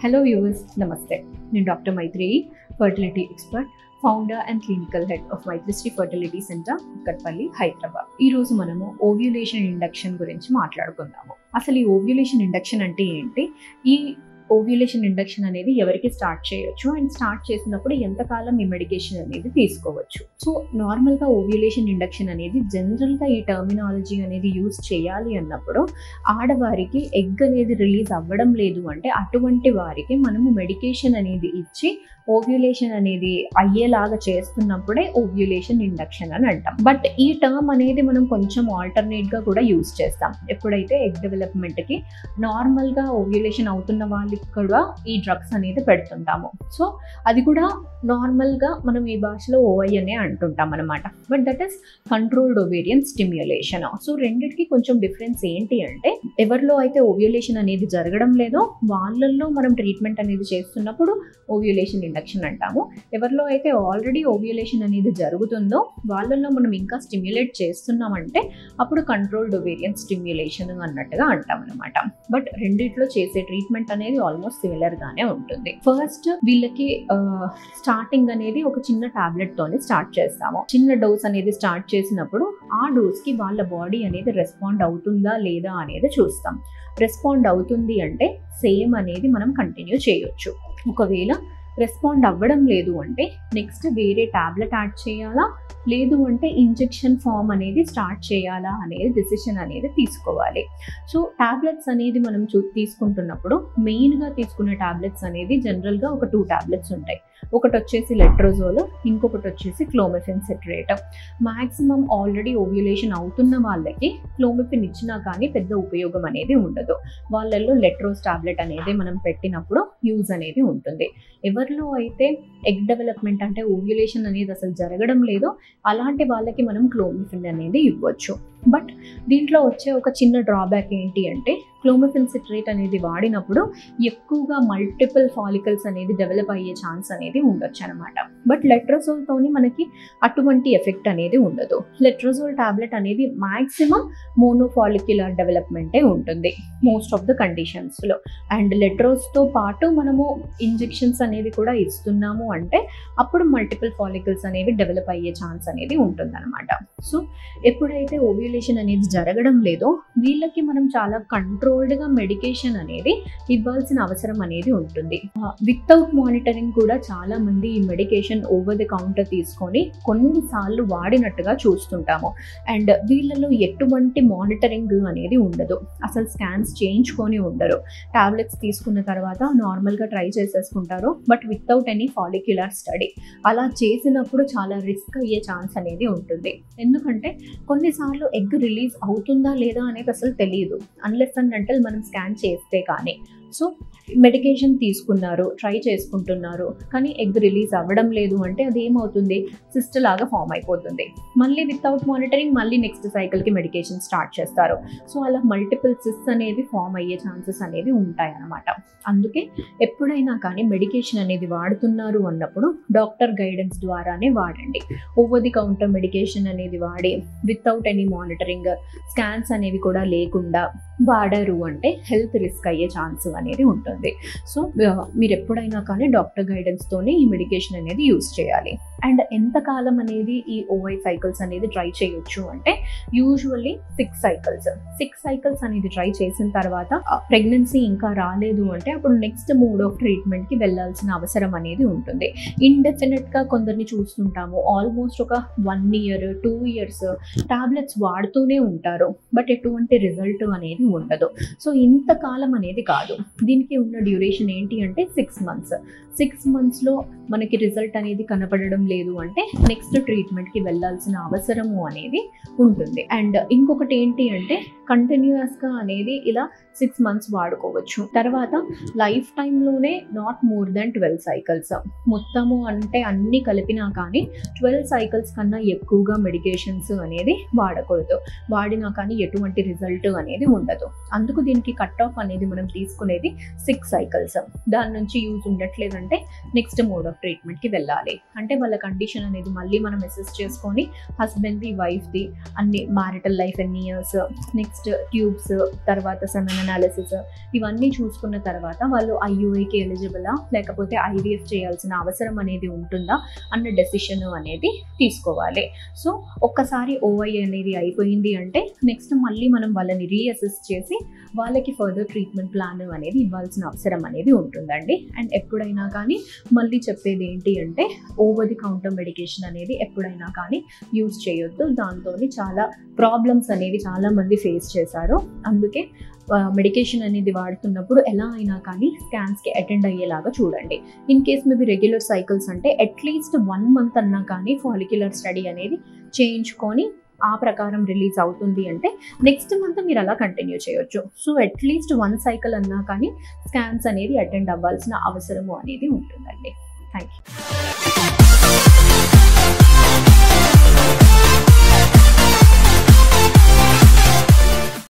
Hello viewers, Namaste. నేను doctor Maitreyi, fertility expert, founder and clinical head of Maitrisri fertility centre, Kukatpally, Hyderabad. ఈ రోజు మనము ovulation induction గురించి మాట్లాడుకుందాము. అసలు ఈ ఓవ్యులేషన్ ఇండక్షన్ అంటే ఏంటి? ఈ ఓవ్యులేషన్ ఇండక్షన్ అనేది ఎవరికి స్టార్ట్ చేయొచ్చు అండ్ స్టార్ట్ చేసినప్పుడు ఎంతకాలం ఈ మెడికేషన్ అనేది తీసుకోవచ్చు? సో నార్మల్గా ఓవ్యులేషన్ ఇండక్షన్ అనేది జనరల్గా ఈ టర్మినాలజీ అనేది యూజ్ చేయాలి అన్నప్పుడు ఆడవారికి ఎగ్ అనేది రిలీజ్ అవ్వడం లేదు అంటే అటువంటి వారికి మనము మెడికేషన్ అనేది ఇచ్చి ఓవ్యులేషన్ అనేది అయ్యేలాగా చేస్తున్నప్పుడే ఓవ్యులేషన్ ఇండక్షన్ అని అంటాం. బట్ ఈ టర్మ్ అనేది మనం కొంచెం ఆల్టర్నేట్గా కూడా యూజ్ చేస్తాం. ఎప్పుడైతే ఎగ్ డెవలప్మెంట్కి నార్మల్గా ఓవ్యులేషన్ అవుతున్న వాళ్ళకి కూడా ఈ డ్రగ్స్ అనేది పెడుతుంటాము. సో అది కూడా నార్మల్గా మనం ఈ భాషలో ఓఐ అనే అంటుంటాం అనమాట. But that is controlled ovarian stimulation. So రెండిటికి కొంచెం డిఫరెన్స్ ఏంటి అంటే, ఎవరిలో అయితే ఓవ్యులేషన్ అనేది జరగడం లేదో వాళ్ళల్లో మనం ట్రీట్మెంట్ అనేది చేస్తున్నప్పుడు ఓవ్యులేషన్ ఇండక్షన్ అంటాము. ఎవరిలో అయితే ఆల్రెడీ ఓవ్యులేషన్ అనేది జరుగుతుందో వాళ్ళల్లో మనం ఇంకా స్టిమ్యులేట్ చేస్తున్నామంటే అప్పుడు కంట్రోల్డ్ ఓవేరియన్ స్టిమ్యులేషన్ అన్నట్టుగా అంటాం అనమాట. బట్ రెండిట్లో చేసే ట్రీట్మెంట్ అనేది ఆల్మోస్ట్ సిమిలర్ గానే ఉంటుంది. ఫస్ట్ వీళ్ళకి స్టార్టింగ్ అనేది ఒక చిన్న టాబ్లెట్ తోనే స్టార్ట్ చేస్తాము. చిన్న డోస్ అనేది స్టార్ట్ చేసినప్పుడు ఆ డోస్ కి వాళ్ళ బాడీ అనేది రెస్పాండ్ అవుతుందా లేదా అనేది చూస్తాం. రెస్పాండ్ అవుతుంది అంటే సేమ్ అనేది మనం కంటిన్యూ చేయొచ్చు. ఒకవేళ రెస్పాండ్ అవ్వడం లేదు అంటే నెక్స్ట్ వేరే టాబ్లెట్ యాడ్ చేయాలా, లేదు అంటే ఇంజెక్షన్ ఫామ్ అనేది స్టార్ట్ చేయాలా అనేది డెసిషన్ అనేది తీసుకోవాలి. సో టాబ్లెట్స్ అనేది మనం తీసుకుంటున్నప్పుడు మెయిన్గా తీసుకునే టాబ్లెట్స్ అనేది జనరల్గా ఒక 2 టాబ్లెట్స్ ఉంటాయి. ఒకటి వచ్చేసి లెట్రోజోల్, ఇంకొకటి వచ్చేసి clomiphene citrate. Maximum already ovulation అవుతున్న వాళ్ళకి క్లోమిఫెన్ ఇచ్చినా కానీ పెద్ద ఉపయోగం అనేది ఉండదు. వాళ్ళల్లో లెట్రోజ్ టాబ్లెట్ అనేది మనం పెట్టినప్పుడు యూజ్ అనేది ఉంటుంది. ఎవరిలో అయితే ఎగ్ డెవలప్మెంట్ అంటే ఓవ్యులేషన్ అనేది అసలు జరగడం లేదో అలాంటి వాళ్ళకి మనం క్లోమిఫెన్ అనేది ఇవ్వచ్చు. బట్ దీంట్లో వచ్చే ఒక చిన్న డ్రాబ్యాక్ ఏంటి అంటే, క్లోమిఫెన్ సిట్రేట్ అనేది వాడినప్పుడు ఎక్కువగా మల్టిపుల్ ఫాలికల్స్ అనేది డెవలప్ అయ్యే ఛాన్స్ అనేది ఉండొచ్చు అనమాట. బట్ లెట్రోజోల్తోని మనకి అటువంటి ఎఫెక్ట్ అనేది ఉండదు. లెట్రోజోల్ టాబ్లెట్ అనేది మ్యాక్సిమం మోనోఫాలిక్యులర్ డెవలప్మెంటే ఉంటుంది మోస్ట్ ఆఫ్ ద కండిషన్స్లో. అండ్ లెట్రోజ్తో పాటు మనము ఇంజెక్షన్స్ అనేవి కూడా ఇస్తున్నాము అంటే అప్పుడు మల్టిపుల్ ఫాలికల్స్ అనేవి డెవలప్ అయ్యే ఛాన్స్ అనేది ఉంటుందన్నమాట. సో ఎప్పుడైతే ఓవ్యులేషన్ అనేది జరగడం లేదో వీళ్ళకి మనం చాలా కంట్రోల్డ్గా మెడికేషన్ అనేది ఇవ్వాల్సిన అవసరం అనేది ఉంటుంది. వితౌట్ మానిటరింగ్ కూడా చాలా మంది ఈ మెడికేషన్ ఓవర్ ది కౌంటర్ తీసుకొని కొన్నిసార్లు వాడినట్టుగా చూస్తుంటాము. అండ్ వీళ్ళలో ఎటువంటి మానిటరింగ్ అనేది ఉండదు. అసలు స్కాన్స్ చేయించుకొని ఉండరు. టాబ్లెట్స్ తీసుకున్న తర్వాత నార్మల్గా ట్రై చేసేసుకుంటారు. But without any follicular study అలా చేసినప్పుడు చాలా రిస్క్ అయ్యే ఛాన్స్ అనేది ఉంటుంది. ఎందుకంటే కొన్నిసార్లు ఎగ్ రిలీజ్ అవుతుందా లేదా అనేది అసలు తెలియదు అన్లెస్ అండ్ అంటిల్ మనం స్కాన్ చేస్తే కానీ. సో మెడికేషన్ తీసుకున్నారు, ట్రై చేసుకుంటున్నారు, కానీ ఎగ్ రిలీజ్ అవ్వడం లేదు అంటే అది ఏమవుతుంది, సిస్ట్ లాగా ఫామ్ అయిపోతుంది. మళ్ళీ వితౌట్ మానిటరింగ్ మళ్ళీ నెక్స్ట్ సైకిల్కి మెడికేషన్ స్టార్ట్ చేస్తారు. సో అలా మల్టిపుల్ సిస్ట్ అనేది ఫామ్ అయ్యే ఛాన్సెస్ అనేవి ఉంటాయి అన్నమాట. అందుకే ఎప్పుడైనా కానీ మెడికేషన్ అనేది వాడుతున్నారు అన్నప్పుడు డాక్టర్ గైడెన్స్ ద్వారానే వాడండి. ఓవర్ ది కౌంటర్ మెడికేషన్ అనేది వాడి వితౌట్ ఎనీ మానిటరింగ్, స్కాన్స్ అనేవి కూడా లేకుండా వాడారు అంటే హెల్త్ రిస్క్ అయ్యే ఛాన్స్ అనేది ఉంటుంది. సో మీరు ఎప్పుడైనా కానీ డాక్టర్ గైడెన్స్తోనే ఈ మెడికేషన్ అనేది యూజ్ చేయాలి. అండ్ ఎంతకాలం అనేది ఈ ఓఐ సైకిల్స్ అనేది ట్రై చేయొచ్చు అంటే యూజువల్లీ 6 సైకిల్స్ అనేది ట్రై చేసిన తర్వాత ప్రెగ్నెన్సీ ఇంకా రాలేదు అంటే అప్పుడు నెక్స్ట్ మోడ్ ఆఫ్ ట్రీట్మెంట్కి వెళ్ళాల్సిన అవసరం అనేది ఉంటుంది. ఇండెఫినెట్గా కొందరిని చూస్తుంటాము, ఆల్మోస్ట్ ఒక 1 year 2 years టాబ్లెట్స్ వాడుతూనే ఉంటారు. బట్ ఎటువంటి రిజల్ట్ అనేది ఉండదు. సో ఇంతకాలం అనేది కాదు. దీనికి ఉన్న డ్యూరేషన్ ఏంటి అంటే 6 months. 6 monthsలో మనకి రిజల్ట్ అనేది కనపడడం లేదు అంటే నెక్స్ట్ ట్రీట్మెంట్కి వెళ్ళాల్సిన అవసరము అనేది ఉంటుంది. అండ్ ఇంకొకటి ఏంటి అంటే కంటిన్యూస్గా అనేది ఇలా 6 months వాడుకోవచ్చు. తర్వాత లైఫ్ టైంలోనే నాట్ మోర్ దెన్ 12 cycles మొత్తము అంటే అన్ని కలిపినా కానీ 12 cycles కన్నా ఎక్కువగా మెడికేషన్స్ అనేది వాడకూడదు. వాడినా కానీ ఎటువంటి రిజల్ట్ అనేది ఉండదు. అందుకు దీనికి కట్ ఆఫ్ అనేది మనం తీసుకునే అనేది 6 సైకిల్స్. దాని నుంచి యూజ్ ఉండట్లేదంటే నెక్స్ట్ మోడ్ ఆఫ్ ట్రీట్మెంట్కి వెళ్ళాలి. అంటే వాళ్ళ కండిషన్ అనేది మళ్ళీ మనం అసెస్ చేసుకొని హస్బెండ్ది వైఫ్ది అన్ని మ్యారిటల్ లైఫ్ ఎన్ని ఇయర్స్, నెక్స్ట్ ట్యూబ్స్, తర్వాత సెమెన్ అనాలిసిస్ ఇవన్నీ చూసుకున్న తర్వాత వాళ్ళు ఐయుఐకి ఎలిజిబులా లేకపోతే ఐవీఎఫ్ చేయాల్సిన అవసరం అనేది ఉంటుందా అన్న డెసిషన్ అనేది తీసుకోవాలి. సో ఒక్కసారి ఓఐ అనేది అయిపోయింది అంటే నెక్స్ట్ మళ్ళీ మనం వాళ్ళని రీఅసెస్ చేసి వాళ్ళకి ఫర్దర్ ట్రీట్మెంట్ ప్లాన్ అనేది ఇవ్వాల్సిన అవసరం అనేది ఉంటుందండి. అండ్ ఎప్పుడైనా కానీ మళ్ళీ చెప్పేది ఏంటి అంటే ఓవర్ ది కౌంటర్ మెడికేషన్ అనేది ఎప్పుడైనా కానీ యూజ్ చేయొద్దు. దాంతో చాలా ప్రాబ్లమ్స్ అనేవి చాలామంది ఫేస్ చేశారు. అందుకే మెడికేషన్ అనేది వాడుతున్నప్పుడు ఎలా అయినా కానీ స్కాన్స్కి అటెండ్ అయ్యేలాగా చూడండి. In case maybe regular cycles అంటే అట్లీస్ట్ 1 month అన్నా కానీ ఫాలిక్యులర్ స్టడీ అనేది చేయించుకొని ఆ ప్రకారం రిలీజ్ అవుతుంది అంటే నెక్స్ట్ మంత్ మీరు అలా కంటిన్యూ చేయొచ్చు. సో అట్లీస్ట్ 1 cycle అన్నా కానీ స్కాన్స్ అనేది అటెండ్ అవ్వాల్సిన అవసరము అనేది ఉంటుందండి. Thank you.